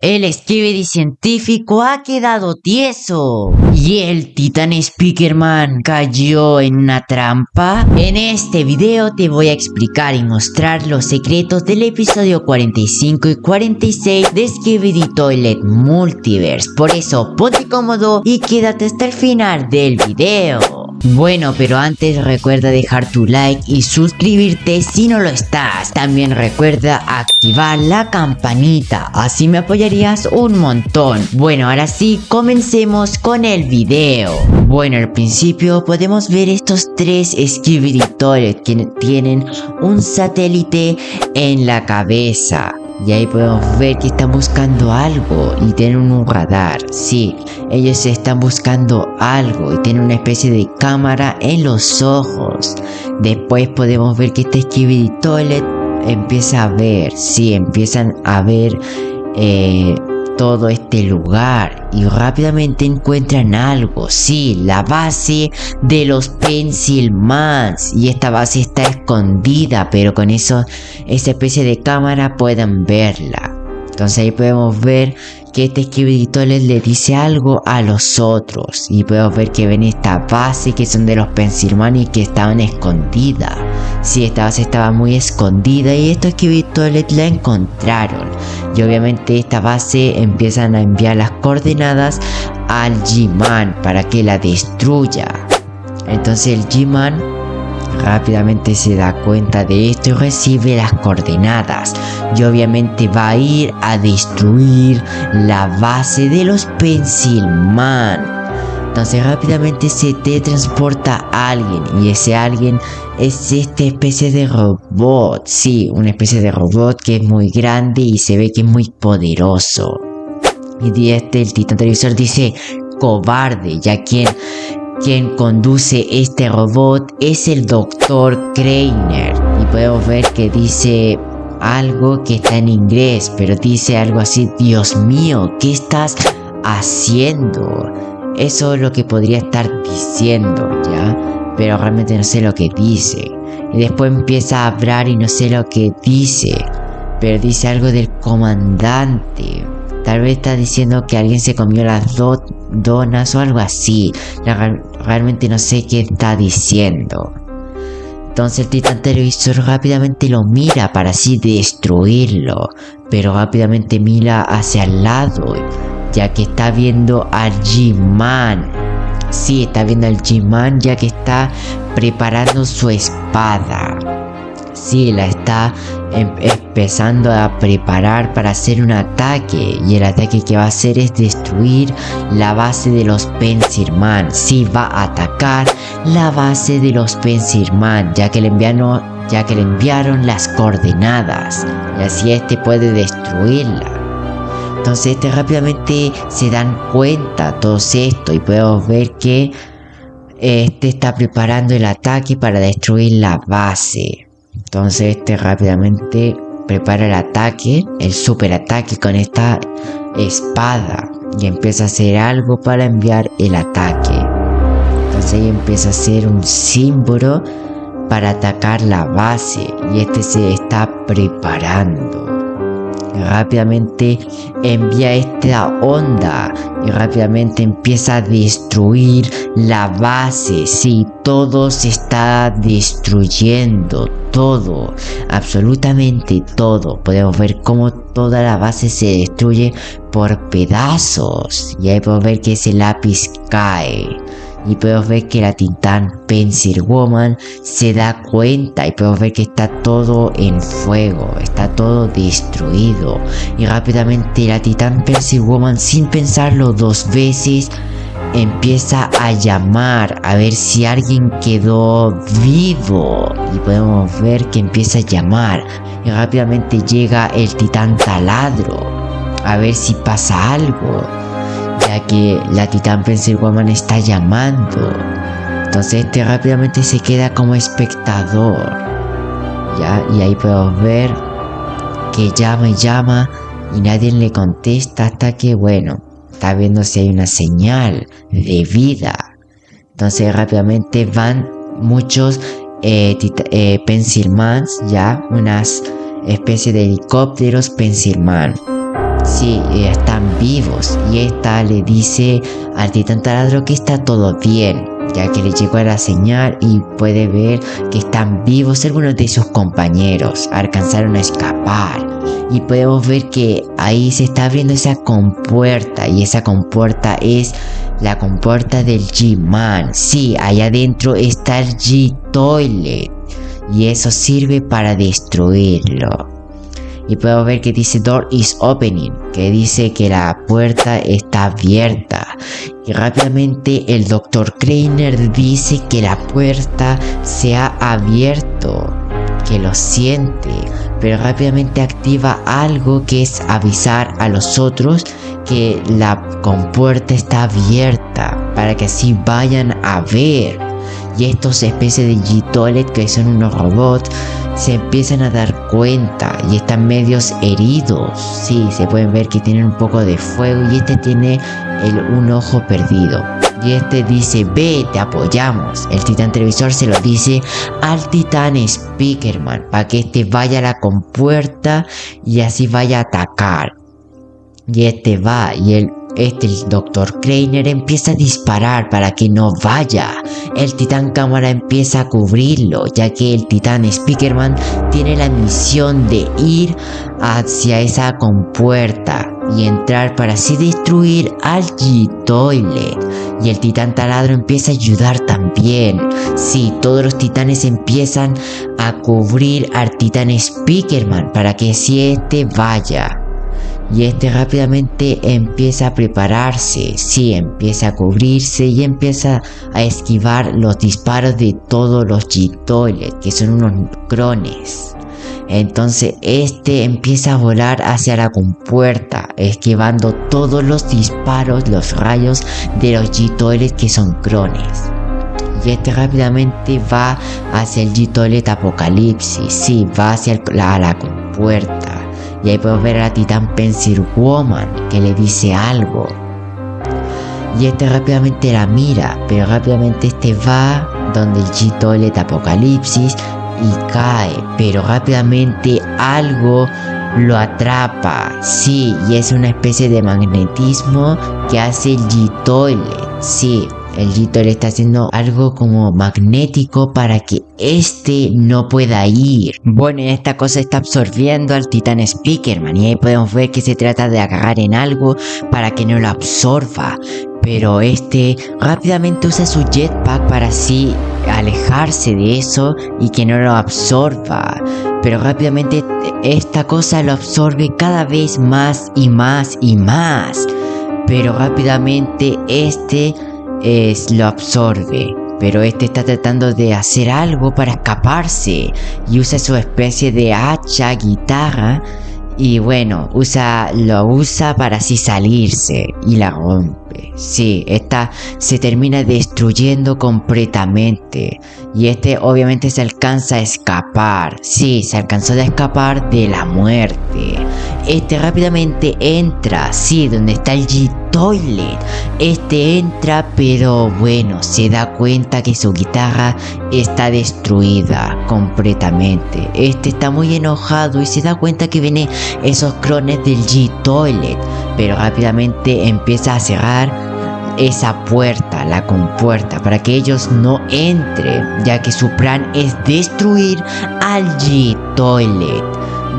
El Skibidi científico ha quedado tieso y el Titán Speakerman cayó en una trampa. En este video te voy a explicar y mostrar los secretos del episodio 45 y 46 de Skibidi Toilet Multiverse. Por eso ponte cómodo y quédate hasta el final del video. Bueno, pero antes recuerda dejar tu like y suscribirte si no lo estás. También recuerda activar la campanita, así me apoyarías un montón. Bueno, ahora sí, comencemos con el video. Bueno, al principio podemos ver estos tres Skibidi Toilet que tienen un satélite en la cabeza. Y ahí podemos ver que están buscando algo y tienen un radar. Sí, ellos están buscando algo y tienen una especie de cámara en los ojos. Después podemos ver que este Skibidi Toilet empieza a ver. Sí, empiezan a ver todo este lugar y rápidamente encuentran algo. Sí, la base de los Pencilmans, y esta base está escondida, pero con eso, esa especie de cámara pueden verla. Entonces ahí podemos ver que este Skibidi Toilet le dice algo a los otros y podemos ver que ven esta base que son de los Pencilman y que estaban escondidas. Sí, esta base estaba muy escondida y estos Skibidi Toilet la encontraron. Y obviamente esta base empiezan a enviar las coordenadas al G-Man para que la destruya. Entonces el G-Man rápidamente se da cuenta de esto y recibe las coordenadas. Y obviamente va a ir a destruir la base de los Pencilman. Entonces rápidamente se teletransporta a alguien y ese alguien es esta especie de robot. Sí, una especie de robot que es muy grande y se ve que es muy poderoso. Y el titán televisor dice: cobarde, ya quien conduce este robot es el Dr. Kreiner. Y podemos ver que dice algo que está en inglés, pero dice algo así: Dios mío, ¿qué estás haciendo? Eso es lo que podría estar diciendo, ¿ya? Pero realmente no sé lo que dice. Y después empieza a hablar y no sé lo que dice, pero dice algo del comandante. Tal vez está diciendo que alguien se comió las donas o algo así. Realmente no sé qué está diciendo. Entonces el titán televisor rápidamente lo mira para así destruirlo, pero rápidamente mira hacia el lado, ya que está viendo al G-Man. Sí, está viendo al G-Man ya que está preparando su espada. Sí, la está empezando a preparar para hacer un ataque. Y el ataque que va a hacer es destruir la base de los Pencilman. Sí, va a atacar la base de los Pencilman, ya que le enviaron las coordenadas. Y así este puede destruirla. Entonces rápidamente se dan cuenta todos esto y podemos ver que este está preparando el ataque para destruir la base. Entonces rápidamente prepara el ataque, el super ataque con esta espada y empieza a hacer algo para enviar el ataque. Entonces ahí empieza a hacer un símbolo para atacar la base y se está preparando. Rápidamente envía esta onda y rápidamente empieza a destruir la base. Sí, todo se está destruyendo, todo, absolutamente todo. Podemos ver cómo toda la base se destruye por pedazos y ahí podemos ver que ese lápiz cae. Y podemos ver que la Titán Pencil Woman se da cuenta y podemos ver que está todo en fuego, está todo destruido. Y rápidamente la Titán Pencil Woman, sin pensarlo dos veces, empieza a llamar a ver si alguien quedó vivo. Y podemos ver que empieza a llamar y rápidamente llega el Titán Taladro a ver si pasa algo, ya que la Titán Pencil Woman está llamando. Entonces rápidamente se queda como espectador, ¿ya? Y ahí podemos ver que llama y llama y nadie le contesta hasta que, bueno, está viendo si hay una señal de vida. Entonces rápidamente van muchos Pencilmans, ya, unas especies de helicópteros Pencilman. Sí, están vivos. Y esta le dice al titán taladro que está todo bien, ya que le llegó la señal y puede ver que están vivos algunos de sus compañeros. Alcanzaron a escapar. Y podemos ver que ahí se está abriendo esa compuerta. Y esa compuerta es la compuerta del G-Man. Sí, allá adentro está el G-Toilet. Y eso sirve para destruirlo. Y podemos ver que dice door is opening, que dice que la puerta está abierta. Y rápidamente el Dr. Kleiner dice que la puerta se ha abierto, que lo siente, pero rápidamente activa algo que es avisar a los otros que la compuerta está abierta para que así vayan a ver. Y estos especies de G-Toilet, que son unos robots, se empiezan a dar cuenta y están medios heridos. Sí, se pueden ver que tienen un poco de fuego y este tiene un ojo perdido. Y este dice, ve, te apoyamos. El titán televisor se lo dice al titán Speakerman para que este vaya a la compuerta y así vaya a atacar. Y este va y el Dr. Kleiner empieza a disparar para que no vaya. El titán cámara empieza a cubrirlo, ya que el titán Speakerman tiene la misión de ir hacia esa compuerta y entrar para así destruir al G-Toilet. Y el titán taladro empieza a ayudar también. Sí, todos los titanes empiezan a cubrir al titán Speakerman para que si este vaya. Y este rápidamente empieza a prepararse, sí, empieza a cubrirse y empieza a esquivar los disparos de todos los G-Toilet, que son unos crones. Entonces este empieza a volar hacia la compuerta, esquivando todos los disparos, los rayos de los G-Toilet que son crones. Y este rápidamente va hacia el G-Toilet Apocalipsis, sí, va hacia la compuerta. Y ahí podemos ver a la titán Pencil Woman que le dice algo. Y este rápidamente la mira, pero rápidamente este va donde el G-Toilet Apocalipsis y cae. Pero rápidamente algo lo atrapa. Sí, y es una especie de magnetismo que hace el G-Toilet. Sí. El G-Toilet está haciendo algo como magnético para que este no pueda ir. Bueno, esta cosa está absorbiendo al titán Speakerman y ahí podemos ver que se trata de agarrar en algo para que no lo absorba. Pero este rápidamente usa su jetpack para así alejarse de eso y que no lo absorba. Pero rápidamente esta cosa lo absorbe cada vez más y más y más. Pero rápidamente lo absorbe, pero este está tratando de hacer algo para escaparse y usa su especie de hacha, guitarra y bueno, lo usa para así salirse y la rompe. Sí, esta se termina destruyendo completamente y obviamente se alcanza a escapar. Sí, se alcanzó a escapar de la muerte. Rápidamente entra, sí, donde está el G-Toilet. Entra, pero bueno, se da cuenta que su guitarra está destruida completamente. Está muy enojado y se da cuenta que vienen esos clones del G-Toilet, pero rápidamente empieza a cerrar esa puerta, la compuerta, para que ellos no entren, ya que su plan es destruir al G-Toilet.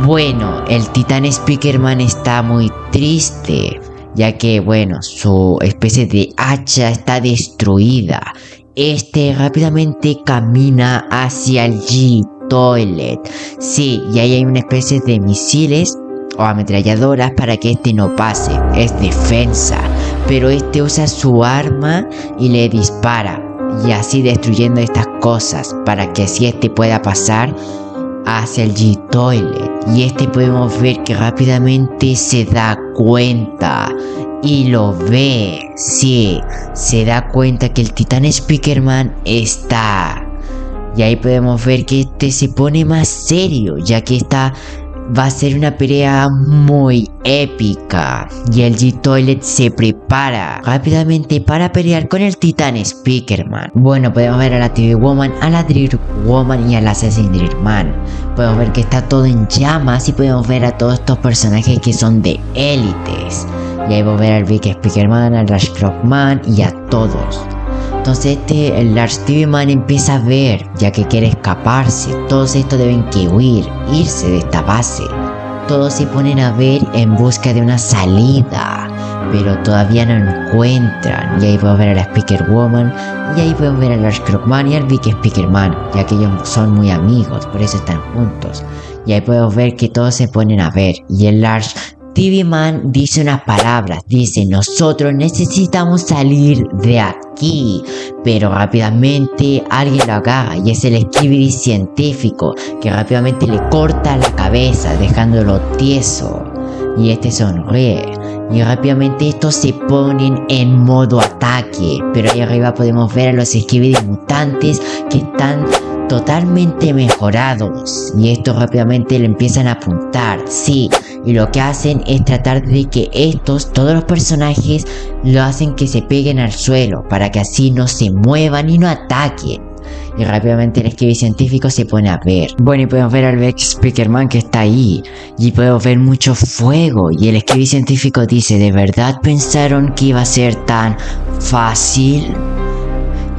Bueno, el titán Speakerman está muy triste, ya que bueno, su especie de hacha está destruida. Rápidamente camina hacia el G-Toilet. Sí, y ahí hay una especie de misiles o ametralladoras para que no pase. Es defensa, pero usa su arma y le dispara, y así destruyendo estas cosas para que así pueda pasar hacia el G-Toilet. Y podemos ver que rápidamente se da cuenta y lo ve. Sí, se da cuenta que el titán Speakerman está. Y ahí podemos ver que se pone más serio, ya que está va a ser una pelea muy épica y el G-Toilet se prepara rápidamente para pelear con el Titán Speakerman. Bueno, podemos ver a la TV Woman, a la Drill Woman y al Assassin Drillman. Podemos ver que está todo en llamas y podemos ver a todos estos personajes que son de élites. Y ahí podemos ver al Big Speakerman, al Rush Clockman y a todos. Entonces el Large TV Man empieza a ver, ya que quiere escaparse. Todos estos deben que huir, irse de esta base. Todos se ponen a ver en busca de una salida, pero todavía no encuentran. Y ahí podemos ver a la Speaker Woman, y ahí podemos ver al Large Clockman y al Big Speakerman, ya que ellos son muy amigos, por eso están juntos. Y ahí podemos ver que todos se ponen a ver, y el Large TV Man dice unas palabras, dice: nosotros necesitamos salir de aquí, pero rápidamente alguien lo agarra y es el Skibidi científico que rápidamente le corta la cabeza dejándolo tieso y este sonríe y rápidamente estos se ponen en modo ataque, pero ahí arriba podemos ver a los Skibidi mutantes que están totalmente mejorados y estos rápidamente le empiezan a apuntar, sí, y lo que hacen es tratar de que todos los personajes lo hacen que se peguen al suelo para que así no se muevan y no ataquen. Y rápidamente el Skibidi científico se pone a ver. Bueno, y podemos ver al Big Speakerman que está ahí. Y podemos ver mucho fuego. Y el Skibidi científico dice: ¿de verdad pensaron que iba a ser tan fácil?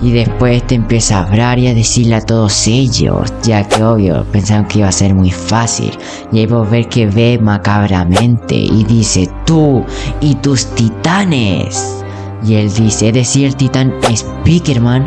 Y después te empieza a hablar y a decirle a todos ellos, ya que obvio, pensaron que iba a ser muy fácil. Y ahí podemos ver que ve macabramente y dice: tú y tus titanes. Y él dice, es decir, el titán Speakerman,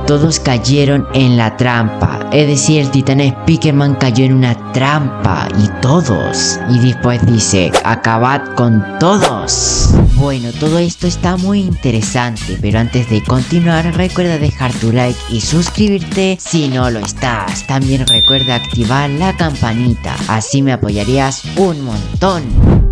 todos cayeron en la trampa. Es decir, el titán Speakerman cayó en una trampa y todos. Y después dice: acabad con todos. Bueno, todo esto está muy interesante, pero antes de continuar recuerda dejar tu like y suscribirte si no lo estás. También recuerda activar la campanita, así me apoyarías un montón.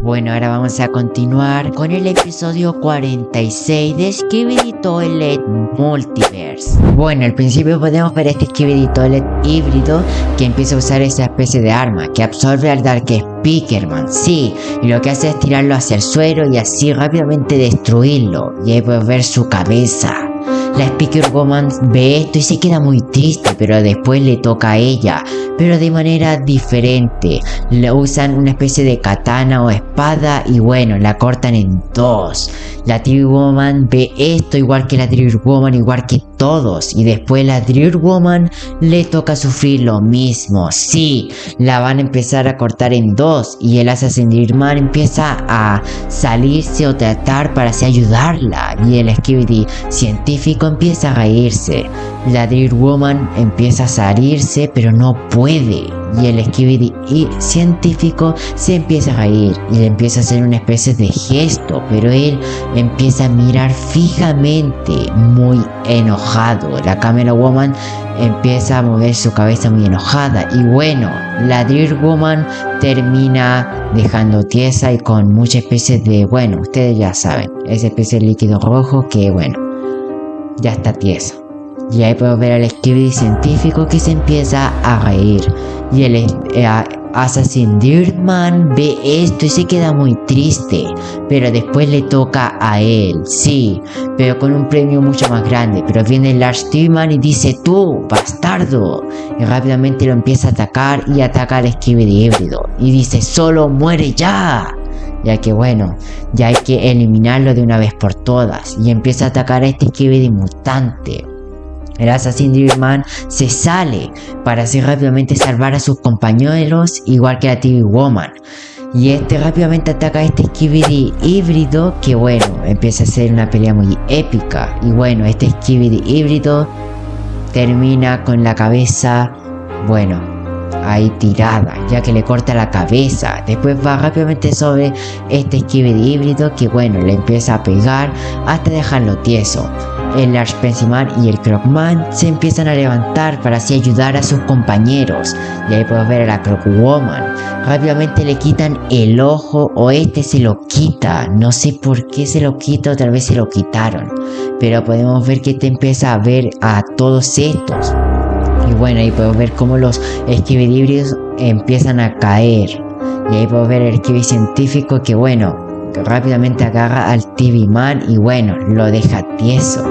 Bueno, ahora vamos a continuar con el episodio 46 de Skibidi Toilet Multiverse. Bueno, al principio podemos ver este Skibidi Toilet híbrido que empieza a usar esa especie de arma que absorbe al Dark Speakerman, sí, y lo que hace es tirarlo hacia el suelo y así rápidamente destruirlo. Y ahí podemos ver su cabeza. La Speaker Woman ve esto y se queda muy triste, pero después le toca a ella, pero de manera diferente. Le usan una especie de katana o espada y bueno, la cortan en dos. La TV Woman ve esto igual que la Drill Woman, igual que todos, y después la Drill Woman le toca sufrir lo mismo. Sí, la van a empezar a cortar en dos y el Assassin Drillman empieza a salirse o tratar para así ayudarla y el Skibidi científico empieza a reírse. La Drill Woman empieza a salirse pero no puede y el Skibidi científico se empieza a reír y le empieza a hacer una especie de gesto, pero él empieza a mirar fijamente muy enojado. La Camera Woman empieza a mover su cabeza muy enojada y bueno, la Drill Woman termina dejando tiesa y con mucha especie de, bueno, ustedes ya saben, esa especie de líquido rojo que bueno, ya está tiesa. Y ahí podemos ver al Skibidi científico que se empieza a reír y el Assassin Drillman ve esto y se queda muy triste, pero después le toca a él, sí, pero con un premio mucho más grande. Pero viene el Large TV Man y dice: tú, bastardo, y rápidamente lo empieza a atacar y ataca al Skibidi híbrido y dice: solo muere ya, ya que bueno, ya hay que eliminarlo de una vez por todas, y empieza a atacar a este Skibidi mutante. El Assassin Drillman se sale para así rápidamente salvar a sus compañeros, igual que la TV Woman. Y este rápidamente ataca a este Skibidi híbrido que bueno, empieza a ser una pelea muy épica. Y bueno, este Skibidi híbrido termina con la cabeza, bueno, ahí tirada, ya que le corta la cabeza. Después va rápidamente sobre este Skibidi híbrido que bueno, le empieza a pegar hasta dejarlo tieso. El Large Pencilman y el Clockman se empiezan a levantar para así ayudar a sus compañeros. Y ahí podemos ver a la Clock Woman. Rápidamente le quitan el ojo, o este se lo quita. No sé por qué se lo quita, o tal vez se lo quitaron. Pero podemos ver que te empieza a ver a todos estos. Y bueno, ahí podemos ver cómo los Skibidi híbridos empiezan a caer. Y ahí podemos ver el esquive científico que bueno, rápidamente agarra al TV Man y bueno, lo deja tieso,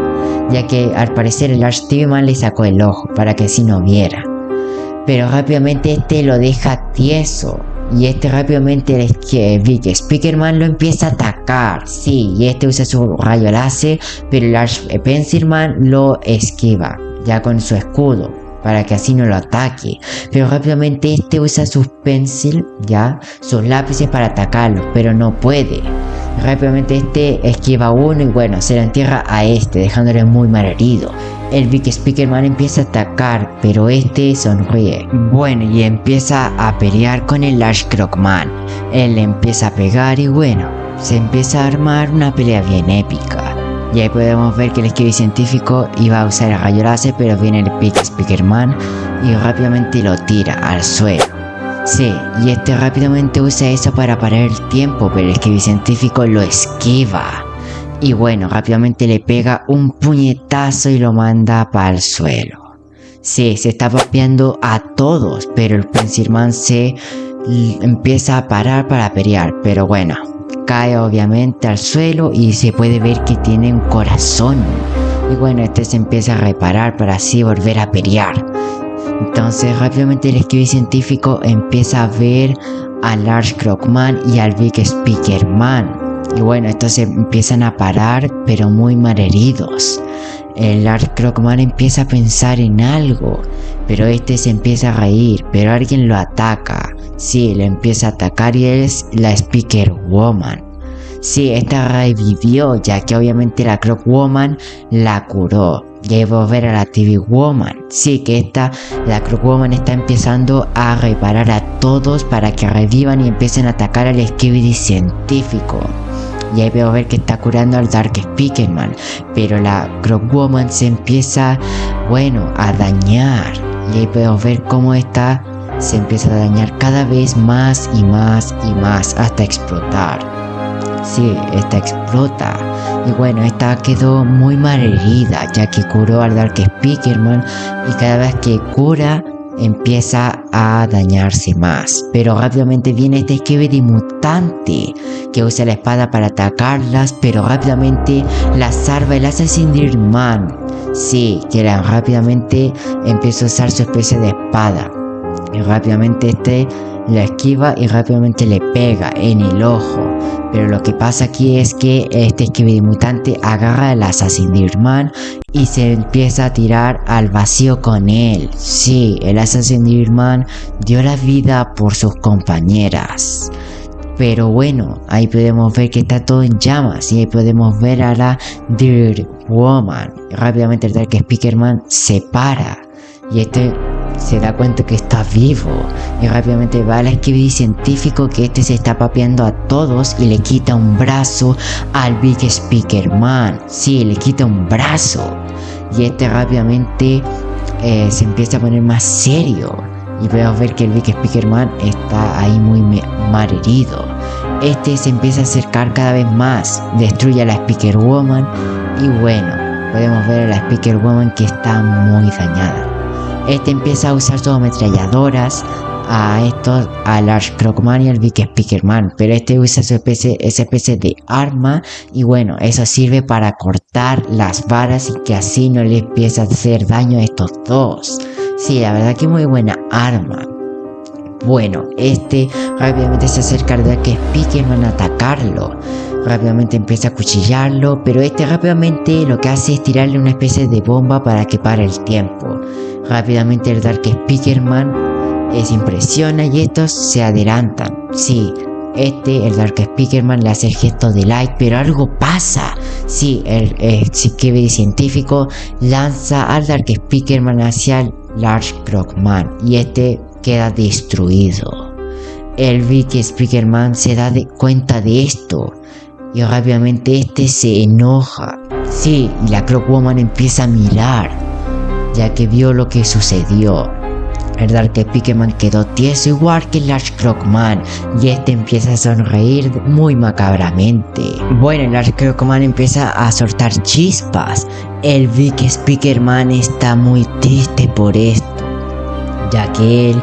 ya que al parecer el Arch TV Man le sacó el ojo para que así no viera. Pero rápidamente este lo deja tieso. Y este rápidamente el Big Speakerman lo empieza a atacar. Sí, y este usa su rayo láser, pero el Arch Pencilman lo esquiva, ya con su escudo, para que así no lo ataque. Pero rápidamente este usa sus pencil, ya, sus lápices para atacarlo, pero no puede. Rápidamente este esquiva uno y bueno, se lo entierra a este, dejándole muy mal herido. El Big Speakerman empieza a atacar, pero este sonríe. Bueno, y empieza a pelear con el Arch Crockman. Él le empieza a pegar y bueno, se empieza a armar una pelea bien épica. Y ahí podemos ver que el esquive científico iba a usar el rayo láser, pero viene el Big Speakerman y rápidamente lo tira al suelo. Sí, y este rápidamente usa eso para parar el tiempo, pero el esquive científico lo esquiva. Y bueno, rápidamente le pega un puñetazo y lo manda para el suelo. Sí, se está papeando a todos, pero el Pencilman se empieza a parar para pelear. Pero bueno, cae obviamente al suelo y se puede ver que tiene un corazón. Y bueno, este se empieza a reparar para así volver a pelear. Entonces rápidamente el esquive científico empieza a ver al Arch Crockman y al Big Speakerman. Y bueno, estos se empiezan a parar, pero muy malheridos. El Arch Crockman empieza a pensar en algo, pero este se empieza a reír, pero alguien lo ataca. Sí, le empieza a atacar y es la Speaker Woman. Sí, esta revivió, ya que obviamente la Croc Woman la curó. Debo ver a la TV Woman. Sí, que la Croc Woman está empezando a reparar a todos para que revivan y empiecen a atacar al esquive científico. Y ahí veo ver que está curando al Dark Speakerman, pero la Croc Woman se empieza, bueno, a dañar. Y ahí podemos ver cómo esta se empieza a dañar cada vez más y más y más hasta explotar. Sí, esta explota. Y bueno, esta quedó muy mal herida, ya que curó al Dark Speakerman y cada vez que cura empieza a dañarse más. Pero rápidamente viene este esquive mutante que usa la espada para atacarlas, pero rápidamente la salva el Assassin's Man. Sí, que rápidamente empieza a usar su especie de espada. Y rápidamente este la esquiva y rápidamente le pega en el ojo. Pero lo que pasa aquí es que este esquive mutante agarra al Assassin's Man y se empieza a tirar al vacío con él. Sí, el Assassin's Man dio la vida por sus compañeras. Pero bueno, ahí podemos ver que está todo en llamas y ahí podemos ver a la Dirt Woman. Rápidamente el Dark Speakerman se para y este se da cuenta que está vivo y rápidamente va al esquive científico, que este se está papeando a todos y le quita un brazo al Big Speakerman. Sí, le quita un brazo y este rápidamente se empieza a poner más serio y podemos ver que el Big Speakerman está ahí muy mal herido. Este se empieza a acercar cada vez más, destruye a la Speaker Woman y bueno, podemos ver a la Speaker Woman que está muy dañada. Este empieza a usar sus ametralladoras al Arch Crockman y al Big Speakerman, pero este usa esa especie de arma y bueno, eso sirve para cortar las varas y que así no le empieza a hacer daño a estos dos. Sí, la verdad que muy buena arma. Bueno, este rápidamente se acerca al Dark Speakerman a atacarlo. Rápidamente empieza a cuchillarlo, pero este rápidamente lo que hace es tirarle una especie de bomba para que pare el tiempo. Rápidamente el Dark Speakerman se impresiona y estos se adelantan. Sí, el Dark Speakerman le hace el gesto de like, pero algo pasa. Sí, el esquive científico lanza al Dark Speakerman hacia el Arch Crockman y este queda destruido. El Big Speakerman se da cuenta de esto y rápidamente este se enoja. Sí, y la Croc Woman empieza a mirar, ya que vio lo que sucedió. El Dark Speakerman quedó tieso igual que el Arch Crockman y este empieza a sonreír muy macabramente. Bueno, el Arch Crockman empieza a soltar chispas. El Big Speakerman está muy triste por esto, ya que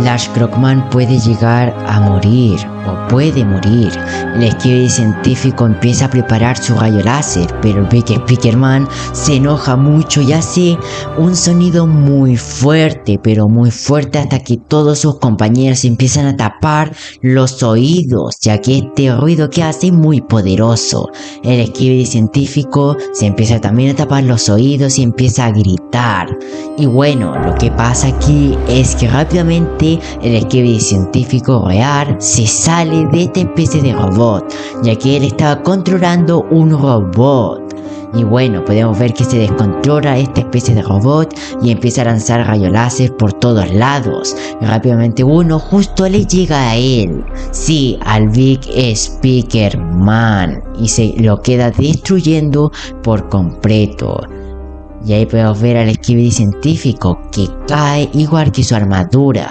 Lars Krogman puede llegar a morir o puede morir. El Skibidi científico empieza a preparar su rayo láser, pero el Big Speakerman se enoja mucho y hace un sonido muy fuerte, pero muy fuerte, hasta que todos sus compañeros empiezan a tapar los oídos, ya que este ruido que hace es muy poderoso. El Skibidi científico se empieza también a tapar los oídos y empieza a gritar. Y bueno, lo que pasa aquí es que rápidamente el Skibidi científico real se sale de esta especie de robot, ya que él estaba controlando un robot. Y bueno, podemos ver que se descontrola esta especie de robot y empieza a lanzar rayos láser por todos lados. Y rápidamente uno justo le llega a él. Sí, al Big Speakerman. Y se lo queda destruyendo por completo. Y ahí podemos ver al Skibidi científico que cae igual que su armadura.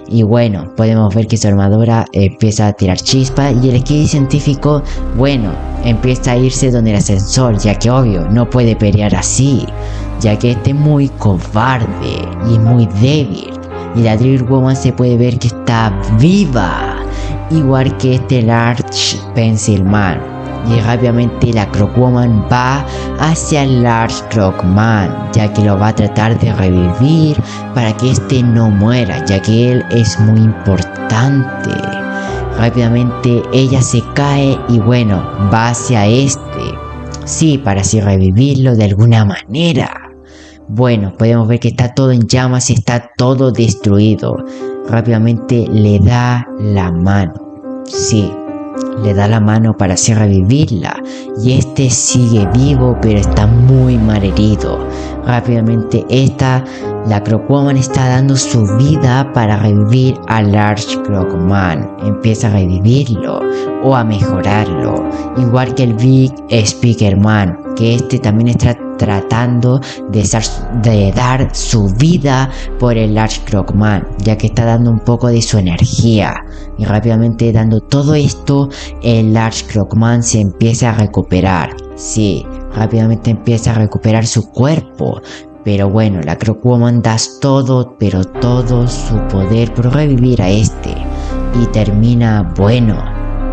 Y bueno, podemos ver que su armadura empieza a tirar chispas y el Skibidi científico, bueno, empieza a irse donde el ascensor, ya que obvio, no puede pelear así, ya que este es muy cobarde y muy débil. Y la Drill Woman se puede ver que está viva, igual que este Large Pencil Man. Y rápidamente la Krogwoman va hacia Lars Krogman, ya que lo va a tratar de revivir para que este no muera, ya que él es muy importante. Rápidamente ella se cae y bueno, va hacia este. Sí, para así revivirlo de alguna manera. Bueno, podemos ver que está todo en llamas y está todo destruido. Rápidamente le da la mano. Sí, le da la mano para así revivirla. Y este sigue vivo, pero está muy mal herido. Rápidamente la Krogwoman está dando su vida para revivir a Lars Krogman. Empieza a revivirlo o a mejorarlo. Igual que el Big Speakerman, que también está tratando de dar su vida por el Lars Krogman, ya que está dando un poco de su energía. Y rápidamente dando todo esto, el Lars Krogman se empieza a recuperar. Sí, rápidamente empieza a recuperar su cuerpo. Pero bueno, la Krogwoman da todo, pero todo su poder por revivir a este. Y termina, bueno,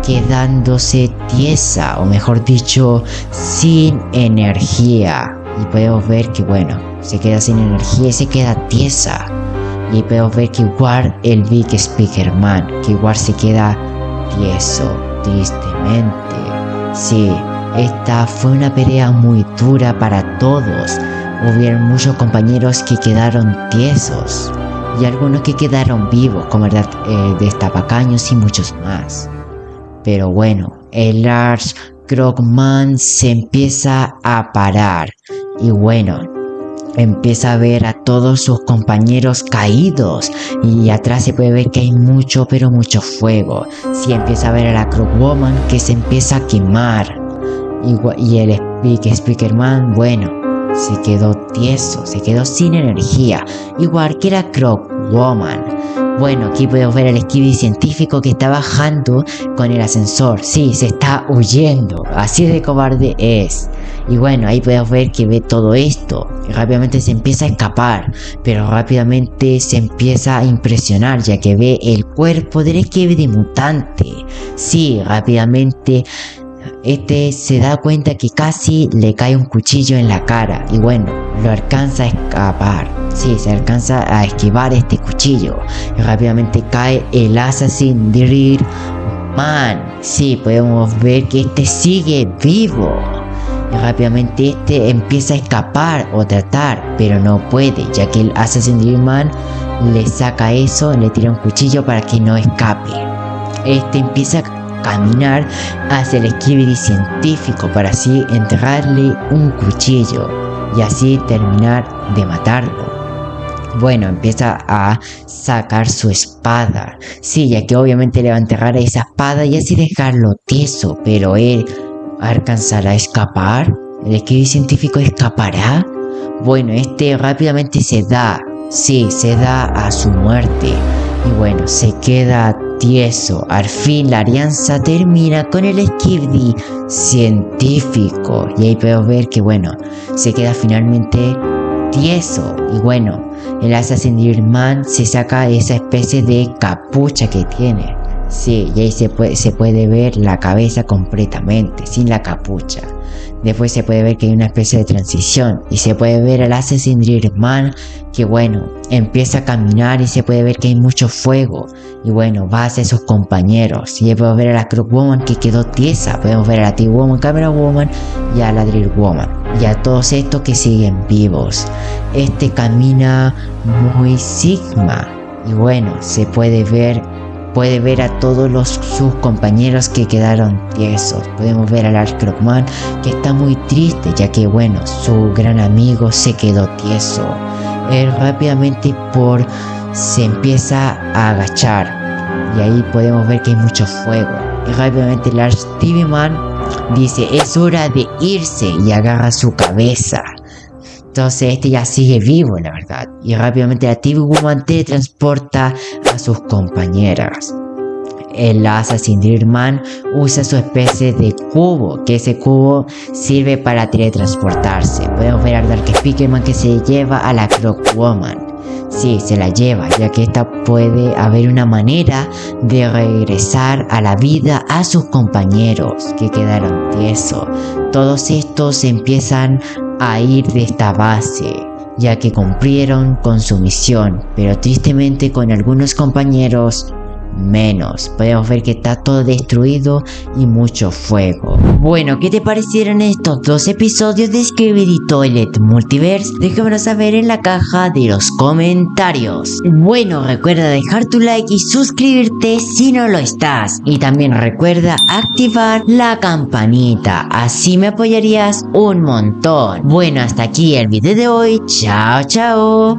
quedándose tiesa, o mejor dicho, sin energía. Y podemos ver que bueno, se queda sin energía y se queda tiesa. Y podemos ver que igual el Big Speakerman, que igual se queda tieso, tristemente. Sí, esta fue una pelea muy dura para todos. Hubieron muchos compañeros que quedaron tiesos y algunos que quedaron vivos, como el Destapacaños y muchos más. Pero bueno, el Lars Krogman se empieza a parar y bueno, empieza a ver a todos sus compañeros caídos y atrás se puede ver que hay mucho, pero mucho fuego. Sí, empieza a ver a la Krogwoman que se empieza a quemar y el Big Speakerman, bueno, se quedó tieso, se quedó sin energía, igual que la Krogwoman. Bueno, aquí podemos ver al Skibidi científico que está bajando con el ascensor. Sí, se está huyendo, así de cobarde es. Y bueno, ahí podemos ver que ve todo esto y rápidamente se empieza a escapar, pero rápidamente se empieza a impresionar, ya que ve el cuerpo del Skibidi mutante. Sí, rápidamente se da cuenta que casi le cae un cuchillo en la cara y bueno, lo alcanza a escapar. Sí, se alcanza a esquivar este cuchillo y rápidamente cae el Assassin Drill Man. Sí, podemos ver que sigue vivo y rápidamente empieza a escapar o tratar, pero no puede, ya que el Assassin Drill Man le saca eso, le tira un cuchillo para que no escape. Empieza a caminar hacia el Skibidi científico para así enterrarle un cuchillo y así terminar de matarlo. Bueno, empieza a sacar su espada. Sí, ya que obviamente le va a enterrar esa espada y así dejarlo tieso, pero él alcanzará a escapar. ¿El Skibidi científico escapará? Bueno, rápidamente se da a su muerte y bueno, se queda tieso. Al fin la alianza termina con el Skibidi científico y ahí podemos ver que bueno, se queda finalmente tieso. Y bueno, el Assassin's Man se saca esa especie de capucha que tiene. Sí, y ahí se puede ver la cabeza completamente, sin la capucha. Después se puede ver que hay una especie de transición y se puede ver al Assassin's Man que bueno, empieza a caminar y se puede ver que hay mucho fuego. Y bueno, va hacia sus compañeros. Y podemos ver a la Clockwoman que quedó tiesa. Podemos ver a la T-Woman, Camera Woman y a la Drill Woman. Y a todos estos que siguen vivos. Este camina muy Sigma. Y bueno, se puede ver a todos sus compañeros que quedaron tiesos. Podemos ver al Clockman que está muy triste, ya que bueno, su gran amigo se quedó tieso. Él rápidamente se empieza a agachar y ahí podemos ver que hay mucho fuego. Y rápidamente Lars TV-Man dice: es hora de irse, y agarra su cabeza. Entonces este ya sigue vivo, la verdad. Y rápidamente la TV-Woman teletransporta a sus compañeras. El Assassin's Man usa su especie de cubo, que ese cubo sirve para teletransportarse. Podemos ver a Dark Speakerman que se lleva a la Clockwoman. Sí, se la lleva, ya que esta puede haber una manera de regresar a la vida a sus compañeros que quedaron tiesos. Todos estos empiezan a ir de esta base, ya que cumplieron con su misión, pero tristemente con algunos compañeros menos. Podemos ver que está todo destruido y mucho fuego. Bueno, ¿qué te parecieron estos 2 episodios de Skibidi Toilet Multiverse? Déjamelo saber en la caja de los comentarios. Bueno, recuerda dejar tu like y suscribirte si no lo estás. Y también recuerda activar la campanita, así me apoyarías un montón. Bueno, hasta aquí el video de hoy. Chao, chao.